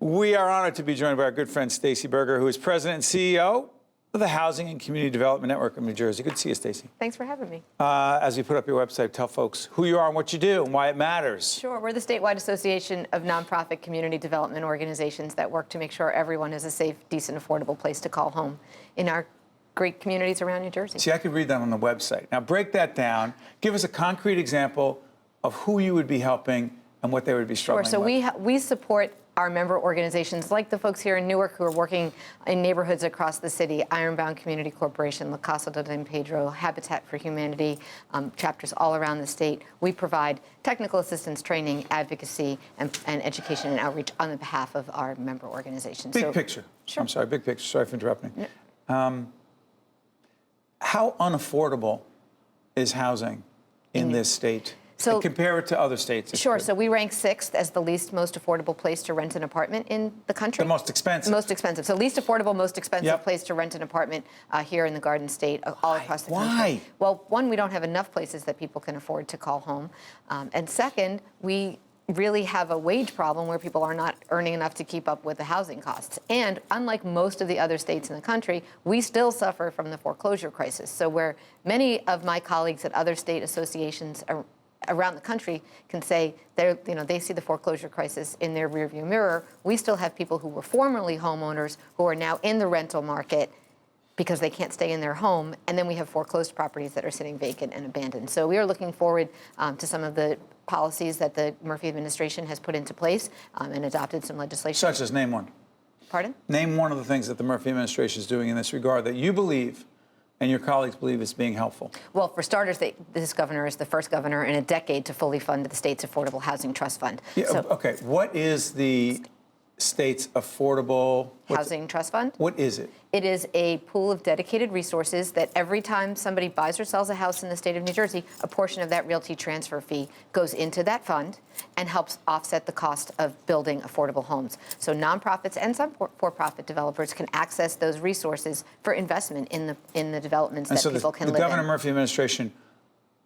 We are honored to be joined by our good friend Staci Berger, who is President and CEO of the Housing and Community Development Network of New Jersey. Good to see you, Staci. Thanks for having me. As you put up your website, tell folks who you are and what you do and why it matters. Sure. We're the statewide association of nonprofit community development organizations that work to make sure everyone has a safe, decent, affordable place to call home in our great communities around New Jersey. See, I could read that on the website. Now, break that down. Give us a concrete example of who you would be helping and what they would be struggling with. Sure. So we support our member organizations like the folks here in Newark who are working in neighborhoods across the city, Ironbound Community Corporation, La Casa de Don Pedro, Habitat for Humanity, chapters all around the state. We provide technical assistance, training, advocacy, and education and outreach on the behalf of our member organizations. Big picture. Sure. I'm sorry, big picture. Sorry for interrupting. No. How unaffordable is housing in this state? So compare it to other states. Sure. So we rank 6th as the least most affordable place to rent an apartment in the country. The most expensive. The most expensive. So least affordable, most expensive place to rent an apartment here in the Garden State, all across the country. Why? Well, one, we don't have enough places that people can afford to call home. And second, we really have a wage problem where people are not earning enough to keep up with the housing costs. And unlike most of the other states in the country, we still suffer from the foreclosure crisis. So where many of my colleagues at other state associations around the country can say they see the foreclosure crisis in their rearview mirror, we still have people who were formerly homeowners who are now in the rental market because they can't stay in their home, and then we have foreclosed properties that are sitting vacant and abandoned. So we are looking forward to some of the policies that the Murphy administration has put into place and adopted some legislation. Such as, name one. Pardon? Name one of the things that the Murphy administration is doing in this regard that you believe and your colleagues believe is being helpful. Well, for starters, this governor is the first governor in a decade to fully fund the state's Affordable Housing Trust Fund. Yeah, okay, what is the state's affordable housing trust fund? What is it? It is a pool of dedicated resources that every time somebody buys or sells a house in the state of New Jersey, a portion of that realty transfer fee goes into that fund and helps offset the cost of building affordable homes. So nonprofits and some for-profit developers can access those resources for investment in the developments that people can live in. So the Governor Murphy administration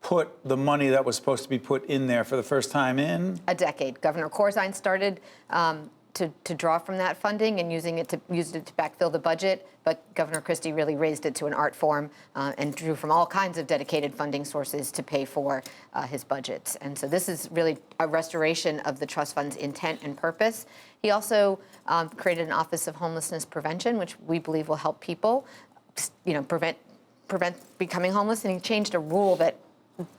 put the money that was supposed to be put in there for the first time in? A decade. Governor Corzine started to draw from that funding and used it to backfill the budget, but Governor Christie really raised it to an art form and drew from all kinds of dedicated funding sources to pay for his budgets. And so this is really a restoration of the trust fund's intent and purpose. He also created an Office of Homelessness Prevention, which we believe will help people, prevent becoming homeless. And he changed a rule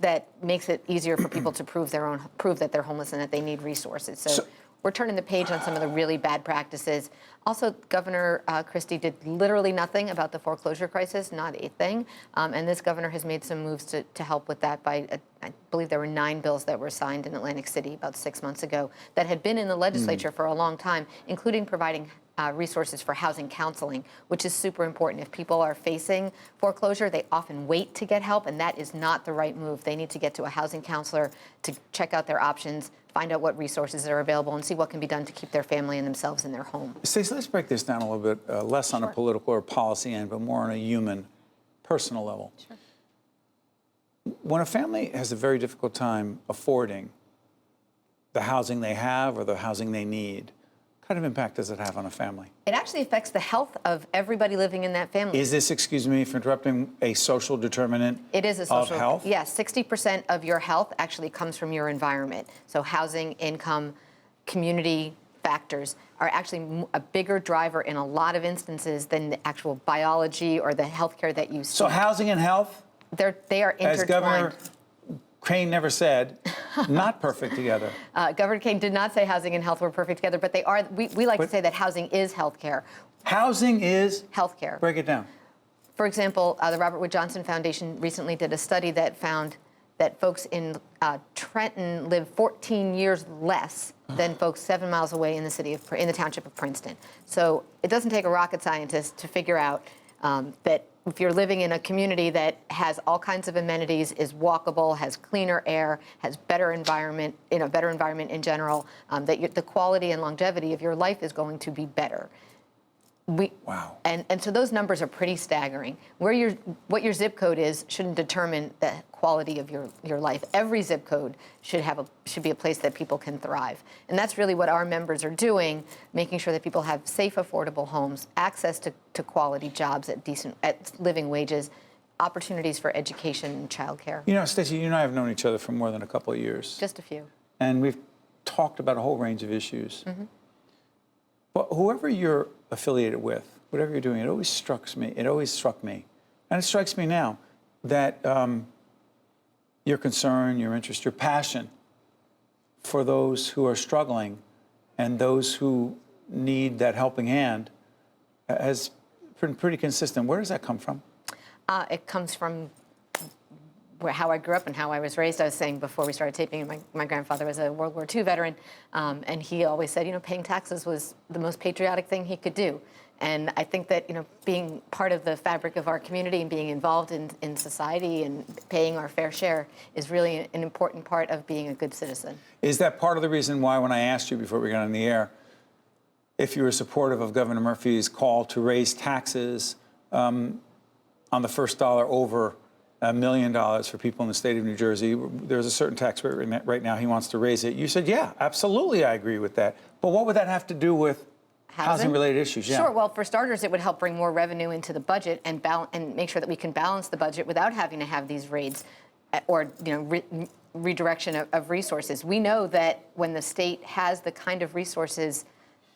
that makes it easier for people to prove that they're homeless and that they need resources. So we're turning the page on some of the really bad practices. Also, Governor Christie did literally nothing about the foreclosure crisis, not a thing. And this governor has made some moves to help with that by, I believe there were 9 bills that were signed in Atlantic City about 6 months ago that had been in the legislature for a long time, including providing resources for housing counseling, which is super important. If people are facing foreclosure, they often wait to get help, and that is not the right move. They need to get to a housing counselor to check out their options, find out what resources are available, and see what can be done to keep their family and themselves in their home. Staci, let's break this down a little bit, less on a political or policy end, but more on a human, personal level. Sure. When a family has a very difficult time affording the housing they have or the housing they need, what kind of impact does it have on a family? It actually affects the health of everybody living in that family. Is this, excuse me for interrupting, a social determinant It is a social, of health? Yes, 60% of your health actually comes from your environment. So housing, income, community factors are actually a bigger driver in a lot of instances than the actual biology or the healthcare that you see. So housing and health? They are intertwined. As Governor Crane never said, not perfect together. Governor Kane did not say housing and health were perfect together, but they are. We like to say that housing is healthcare. Housing is? Healthcare. Break it down. For example, the Robert Wood Johnson Foundation recently did a study that found that folks in Trenton live 14 years less than folks 7 miles away in the township of Princeton. So it doesn't take a rocket scientist to figure out that if you're living in a community that has all kinds of amenities, is walkable, has cleaner air, has better environment, better environment in general, that the quality and longevity of your life is going to be better. Wow. And so those numbers are pretty staggering. What your zip code is shouldn't determine the quality of your life. Every zip code should be a place that people can thrive. And that's really what our members are doing, making sure that people have safe, affordable homes, access to quality jobs at living wages, opportunities for education and childcare. You know, Staci, you and I have known each other for more than a couple of years. Just a few. And we've talked about a whole range of issues. Mm-hmm. But whoever you're affiliated with, whatever you're doing, it always struck me, and it strikes me now, that your concern, your interest, your passion for those who are struggling and those who need that helping hand has been pretty consistent. Where does that come from? It comes from how I grew up and how I was raised. I was saying before we started taping, my grandfather was a World War II veteran, and he always said, paying taxes was the most patriotic thing he could do. And I think that, being part of the fabric of our community and being involved in society and paying our fair share is really an important part of being a good citizen. Is that part of the reason why, when I asked you before we got on the air, if you were supportive of Governor Murphy's call to raise taxes on the first dollar over $1 million for people in the state of New Jersey? There's a certain tax rate right now. He wants to raise it. You said, yeah, absolutely, I agree with that. But what would that have to do with housing-related issues? Yeah. Sure. Well, for starters, it would help bring more revenue into the budget and make sure that we can balance the budget without having to have these raids or redirection of resources. We know that when the state has the kind of resources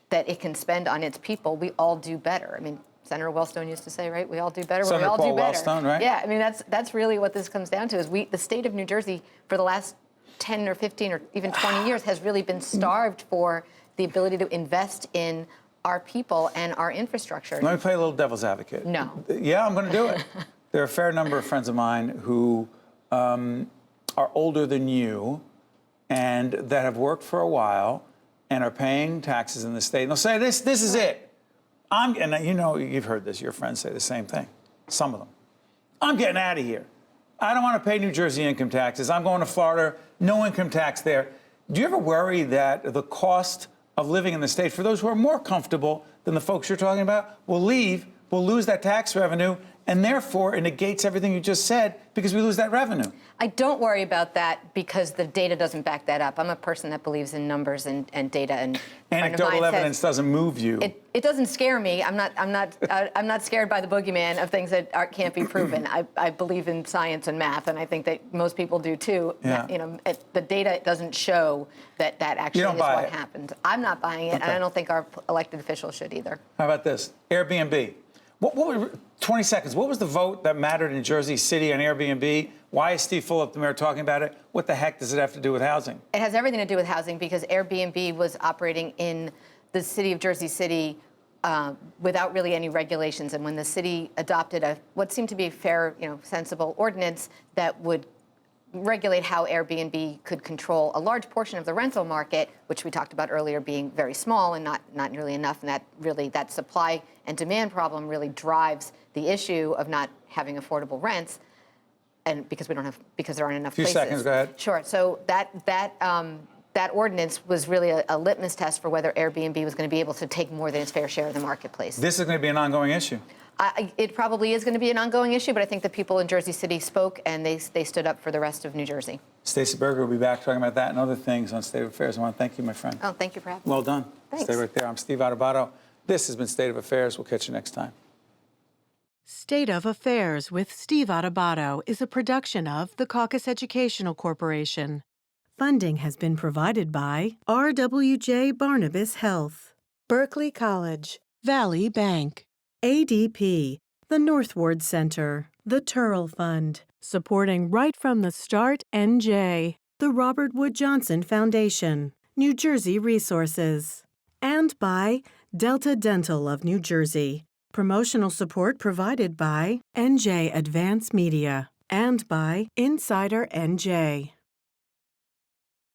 that it can spend on its people, we all do better. I mean, Senator Wellstone used to say, right, we all do better when we all do better. Wellstone, right? Yeah, I mean, that's really what this comes down to, is the state of New Jersey, for the last 10 or 15 or even 20 years, has really been starved for the ability to invest in our people and our infrastructure. Let me play a little devil's advocate. No. Yeah, I'm going to do it. There are a fair number of friends of mine who are older than you and that have worked for a while and are paying taxes in the state. And they'll say, this is it. And you've heard this, your friends say the same thing, some of them. I'm getting out of here. I don't want to pay New Jersey income taxes. I'm going to Florida, no income tax there. Do you ever worry that the cost of living in the state, for those who are more comfortable than the folks you're talking about, will leave, will lose that tax revenue, and therefore it negates everything you just said because we lose that revenue? I don't worry about that because the data doesn't back that up. I'm a person that believes in numbers and data. And anecdotal evidence doesn't move you. It doesn't scare me. I'm not scared by the boogeyman of things that can't be proven. I believe in science and math, and I think that most people do too. Yeah. The data doesn't show that actually is what happened. I'm not buying it, and I don't think our elected officials should either. How about this? Airbnb. What 20 seconds. What was the vote that mattered in Jersey City on Airbnb? Why is Steve Fulop, the mayor, talking about it? What the heck does it have to do with housing? It has everything to do with housing because Airbnb was operating in the city of Jersey City without really any regulations. And when the city adopted what seemed to be a fair, sensible ordinance that would regulate how Airbnb could control a large portion of the rental market, which we talked about earlier being very small and not nearly enough, and that supply and demand problem really drives the issue of not having affordable rents, and because there aren't enough places. Few seconds, go ahead. Sure. So that ordinance was really a litmus test for whether Airbnb was going to be able to take more than its fair share of the marketplace. This is going to be an ongoing issue. It probably is going to be an ongoing issue, but I think the people in Jersey City spoke, and they stood up for the rest of New Jersey. Staci Berger will be back talking about that and other things on State of Affairs. I want to thank you, my friend. Oh, thank you for having me. Well done. Thanks. Stay right there. I'm Steve Adubato. This has been State of Affairs. We'll catch you next time. State of Affairs with Steve Adubato is a production of the Caucus Educational Corporation. Funding has been provided by RWJ Barnabas Health, Berkeley College, Valley Bank, ADP, the North Ward Center, the Turrell Fund, supporting Right from the Start NJ, the Robert Wood Johnson Foundation, New Jersey Resources, and by Delta Dental of New Jersey. Promotional support provided by NJ Advance Media and by Insider NJ.